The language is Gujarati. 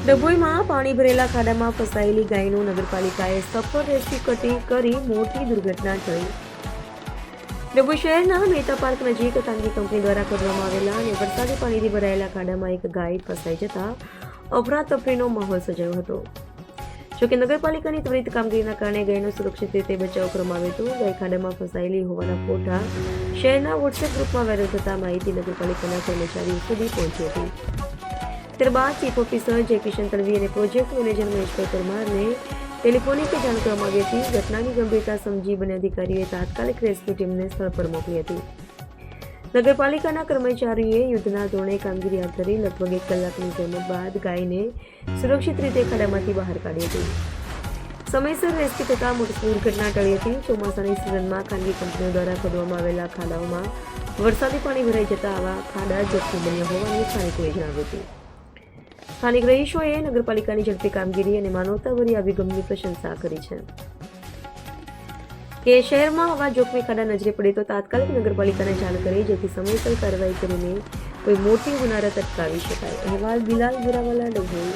ડભોઈમાં પાણી ભરેલા ખાડામાં ફસાયેલી ગાયનું નગરપાલિકાએ સફળ રેસ્ક્યુ કરી મોટી દુર્ઘટના ટળી. ડભોઈ શહેરના મહેતા પાર્ક નજીક ખાનગી કંપની દ્વારા કરવામાં આવેલા અને વરસાદી પાણીથી ભરાયેલા ખાડામાં એક ગાય ફસાઈ જતા અફરાતફરીનો માહોલ સર્જાયો હતો. જોકે નગરપાલિકાની ત્વરિત કામગીરીના કારણે ગાયનો સુરક્ષિત રીતે બચાવ કરવામાં આવ્યો હતો. ગાય ખાડામાં ફસાયેલી હોવાના ફોટા શહેરના વોટ્સએપ ગ્રુપમાં વાયરલ થતા માહિતી નગરપાલિકાના કર્મચારીઓ સુધી પહોંચી હતી. ત્યારબાદ ચીફ ઓફિસર જય કિશન તડવી અને પ્રોજેક્ટ મેનેજર મહેશભાઈ પરમારને ટેલિફોનિક જાણ કરવામાં આવી હતી. ઘટનાની ગંભીરતા સમજી બંને અધિકારીઓએ તાત્કાલિક રેસ્ક્યુ ટીમને સ્થળ પર મોકલી હતી. નગરપાલિકાના કર્મચારીઓએ યુદ્ધના ધોરણે કામગીરી હાથ ધરી લગભગ 1 કલાકની જહેમત બાદ ગાયને સુરક્ષિત રીતે ખાડામાંથી બહાર કાઢી હતી. સમયસર રેસ્ક્યુ થતાં મોટી દુર્ઘટના ટળી હતી. ચોમાસાની સિઝનમાં ખાનગી કંપનીઓ દ્વારા ખોદવામાં આવેલા ખાડાઓમાં વરસાદી પાણી ભરાઈ જતા આવા ખાડા જોખમી બન્યા હોવાનું સ્થાનિકોએ જણાવ્યું હતું. સ્થાનિક રહીશોએ નગરપાલિકાની ઝડપી કામગીરી અને માનવતાભરી અભિગમની પ્રશંસા કરી છે કે શહેરમાં આવા જોખમી ખાડા નજરે પડે તો તાત્કાલિક નગરપાલિકાને જાણ કરી જેથી સમયસર કાર્યવાહી કરીને કોઈ મોટી હોનારત અટકાવી શકાય. અહેવાલ બિલાલ બુરાવાલા, ડભોઈ.